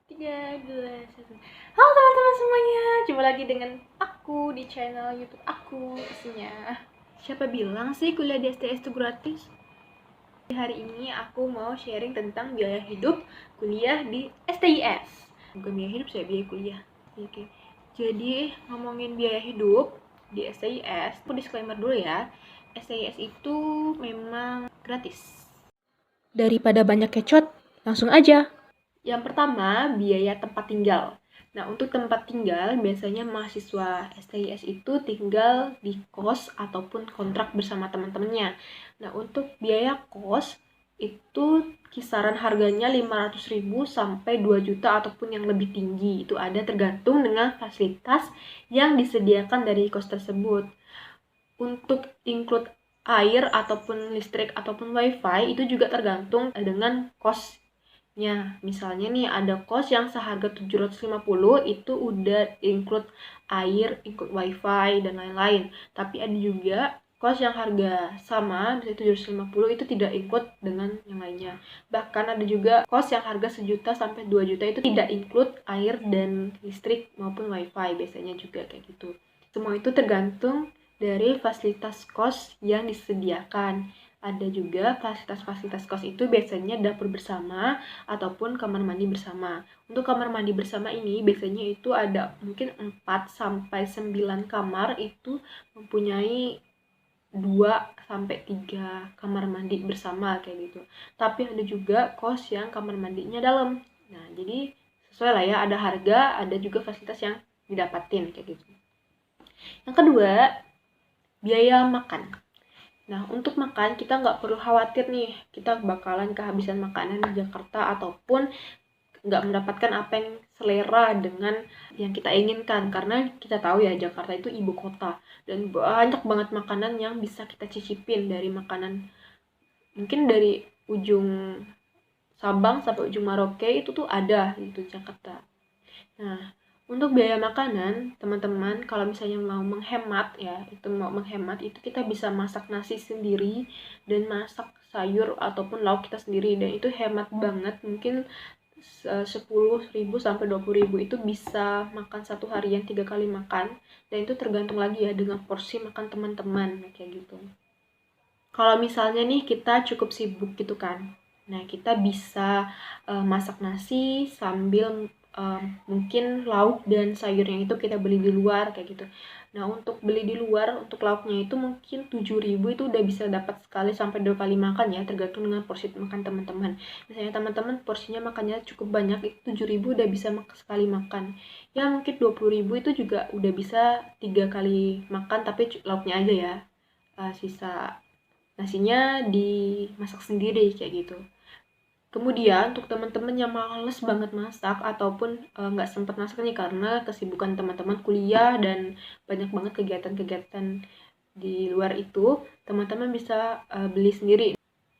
3, 2, 1. Halo teman-teman semuanya, jumpa lagi dengan aku di channel YouTube aku. Isinya, siapa bilang sih kuliah di STS itu gratis? Hari ini aku mau sharing tentang biaya hidup kuliah di STIS. Bukan biaya hidup, saya biaya kuliah. Oke. Jadi ngomongin biaya hidup di STIS, aku disclaimer dulu ya. STIS itu memang gratis. Daripada banyak kecot, langsung aja. Yang pertama, biaya tempat tinggal. Nah, untuk tempat tinggal, biasanya mahasiswa STIS itu tinggal di kos ataupun kontrak bersama teman-temannya. Nah, untuk biaya kos, itu kisaran harganya 500.000 sampai 2 juta ataupun yang lebih tinggi. Itu ada tergantung dengan fasilitas yang disediakan dari kos tersebut. Untuk include air ataupun listrik ataupun wifi, itu juga tergantung dengan kos. Misalnya nih ada kos yang seharga 750 itu udah include air, include wifi dan lain-lain. Tapi ada juga kos yang harga sama, bisa 750 itu tidak include dengan yang lainnya. Bahkan ada juga kos yang harga 1 juta sampai 2 juta itu tidak include air dan listrik maupun wifi, biasanya juga kayak gitu. Semua itu tergantung dari fasilitas kos yang disediakan. Ada juga fasilitas-fasilitas kos itu biasanya dapur bersama ataupun kamar mandi bersama. Untuk kamar mandi bersama ini biasanya itu ada mungkin 4 sampai 9 kamar itu mempunyai 2 sampai 3 kamar mandi bersama kayak gitu. Tapi ada juga kos yang kamar mandinya dalam. Nah, jadi sesuai lah ya, ada harga, ada juga fasilitas yang didapatin kayak gitu. Yang kedua, biaya makan. Nah, untuk makan kita nggak perlu khawatir nih, kita bakalan kehabisan makanan di Jakarta ataupun nggak mendapatkan apa yang selera dengan yang kita inginkan. Karena kita tahu ya, Jakarta itu ibu kota dan banyak banget makanan yang bisa kita cicipin, dari makanan mungkin dari ujung Sabang sampai ujung Merauke itu tuh ada gitu Jakarta. Nah, untuk biaya makanan, teman-teman, kalau misalnya mau menghemat ya, itu kita bisa masak nasi sendiri dan masak sayur ataupun lauk kita sendiri, dan itu hemat banget. Mungkin 10.000 sampai 20.000 itu bisa makan satu harian 3 kali makan, dan itu tergantung lagi ya dengan porsi makan teman-teman kayak gitu. Kalau misalnya nih kita cukup sibuk gitu kan, nah kita bisa masak nasi sambil mungkin lauk dan sayurnya itu kita beli di luar kayak gitu. Nah, untuk beli di luar untuk lauknya itu mungkin 7.000 itu udah bisa dapat sekali sampai 2 kali makan ya, tergantung dengan porsi makan teman-teman. Misalnya teman-teman porsinya makannya cukup banyak, itu 7.000 udah bisa sekali makan. Ya mungkin 20.000 itu juga udah bisa 3 kali makan, tapi lauknya aja ya. Sisa nasinya dimasak sendiri kayak gitu. Kemudian untuk teman-teman yang males banget masak ataupun nggak sempat masak nih karena kesibukan teman-teman kuliah dan banyak banget kegiatan-kegiatan di luar itu, teman-teman bisa beli sendiri.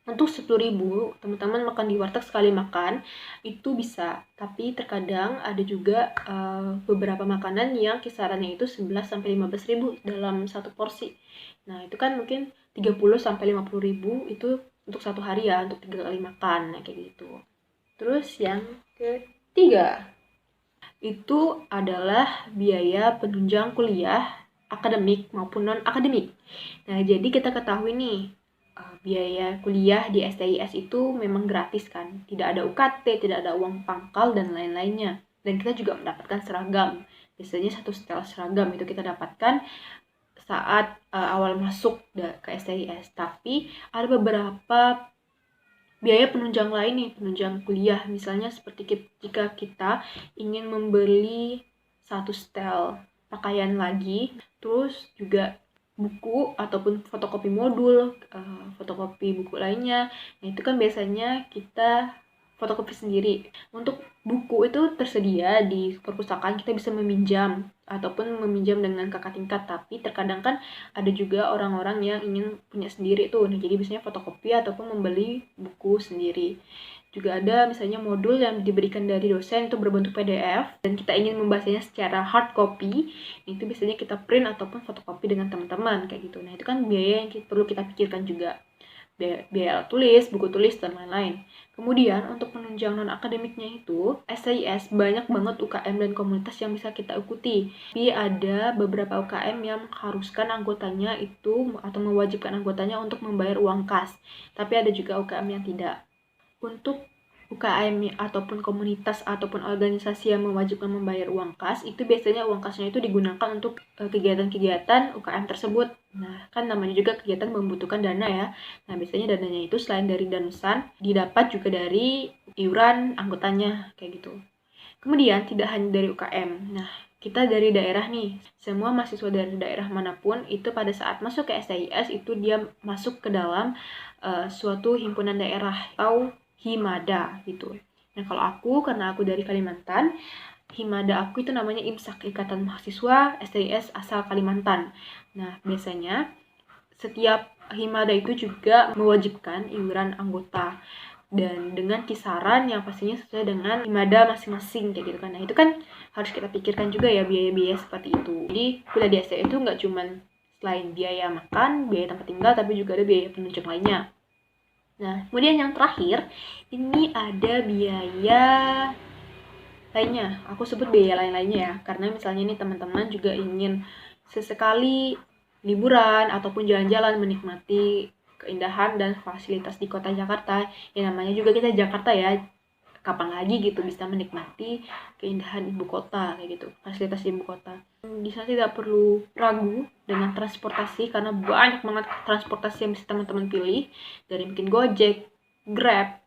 Untuk 10.000 teman-teman makan di warteg sekali makan itu bisa, tapi terkadang ada juga beberapa makanan yang kisarannya itu 11 sampai 15.000 dalam satu porsi. Nah, itu kan mungkin 30 sampai 50.000 itu untuk satu hari ya, untuk 3 kali makan, nah kayak gitu. Terus yang ketiga, itu adalah biaya penunjang kuliah akademik maupun non-akademik. Nah, jadi kita ketahui nih, biaya kuliah di STIS itu memang gratis kan, tidak ada UKT, tidak ada uang pangkal dan lain-lainnya. Dan kita juga mendapatkan seragam, biasanya satu setel seragam itu kita dapatkan saat awal masuk ke STIS. Tapi ada beberapa biaya penunjang lain nih, penunjang kuliah. Misalnya seperti jika kita ingin membeli satu setel pakaian lagi, terus juga buku ataupun fotokopi modul, fotokopi buku lainnya. Nah, itu kan biasanya kita fotokopi sendiri. Untuk buku itu tersedia di perpustakaan, kita bisa meminjam ataupun meminjam dengan kakak tingkat, tapi terkadang kan ada juga orang-orang yang ingin punya sendiri tuh. Nah, jadi biasanya fotokopi ataupun membeli buku sendiri. Juga ada misalnya modul yang diberikan dari dosen itu berbentuk PDF dan kita ingin membacanya secara hard copy, itu biasanya kita print ataupun fotokopi dengan teman-teman kayak gitu. Nah, itu kan biaya yang perlu kita pikirkan juga. Biaya tulis, buku tulis, dan lain-lain. Kemudian untuk penunjang non-akademiknya itu, SIS banyak banget UKM dan komunitas yang bisa kita ikuti. Tapi ada beberapa UKM yang mengharuskan anggotanya itu atau mewajibkan anggotanya untuk membayar uang kas. Tapi ada juga UKM yang tidak. Untuk UKM ataupun komunitas ataupun organisasi yang mewajibkan membayar uang kas, itu biasanya uang kasnya itu digunakan untuk kegiatan-kegiatan UKM tersebut. Nah, kan namanya juga kegiatan membutuhkan dana ya. Nah, biasanya dananya itu selain dari danusan, didapat juga dari iuran anggotanya, kayak gitu. Kemudian, tidak hanya dari UKM. Nah, kita dari daerah nih, semua mahasiswa dari daerah manapun, itu pada saat masuk ke STIS, itu dia masuk ke dalam suatu himpunan daerah atau Himada gitu. Nah kalau aku, karena aku dari Kalimantan, Himada aku itu namanya IMSAK, Ikatan Mahasiswa STIS asal Kalimantan. Nah biasanya setiap Himada itu juga mewajibkan iuran anggota dan dengan kisaran yang pastinya sesuai dengan Himada masing-masing kayak gitu kan. Nah itu kan harus kita pikirkan juga ya biaya-biaya seperti itu. Jadi kuliah di STIS itu nggak cuman selain biaya makan, biaya tempat tinggal, tapi juga ada biaya penunjang lainnya. Nah, kemudian yang terakhir, ini ada biaya lainnya. Aku sebut biaya lain-lainnya ya, karena misalnya nih teman-teman juga ingin sesekali liburan ataupun jalan-jalan menikmati keindahan dan fasilitas di kota Jakarta. Ya namanya juga kita Jakarta ya, kapan lagi gitu bisa menikmati keindahan ibu kota kayak gitu, fasilitas ibu kota. Di sana tidak perlu ragu dengan transportasi karena banyak banget transportasi yang bisa teman-teman pilih, dari mungkin Gojek, Grab,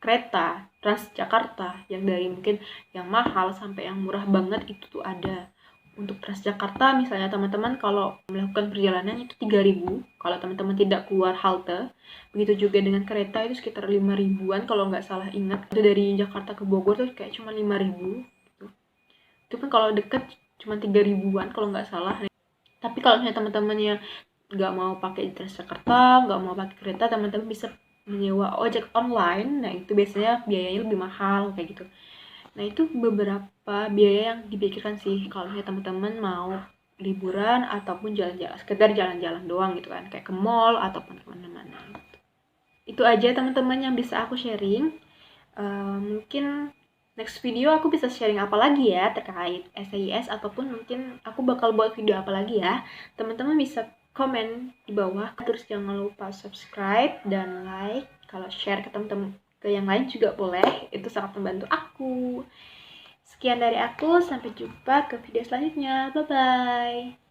kereta, Transjakarta, yang dari mungkin yang mahal sampai yang murah banget itu tuh ada. Untuk Transjakarta misalnya teman-teman kalau melakukan perjalanan itu 3.000 kalau teman-teman tidak keluar halte. Begitu juga dengan kereta itu sekitar 5.000-an kalau nggak salah ingat. Itu dari Jakarta ke Bogor tuh kayak cuma 5.000 gitu. Itu kan kalau deket cuma 3.000-an kalau nggak salah. Tapi kalau misalnya teman-temannya nggak mau pakai Transjakarta, nggak mau pakai kereta, teman-teman bisa menyewa ojek online. Nah itu biasanya biayanya lebih mahal kayak gitu. Nah itu beberapa biaya yang dipikirkan sih kalau misalnya teman-teman mau liburan ataupun jalan-jalan, sekedar jalan-jalan doang gitu kan, kayak ke mall ataupun kemana-mana. Itu aja teman-teman yang bisa aku sharing. Mungkin next video aku bisa sharing apa lagi ya terkait SIS, ataupun mungkin aku bakal buat video apa lagi ya. Teman-teman bisa komen di bawah. Terus jangan lupa subscribe dan like. Kalau share ke teman-teman ke yang lain juga boleh, itu sangat membantu aku. Sekian dari aku, sampai jumpa ke video selanjutnya. Bye bye.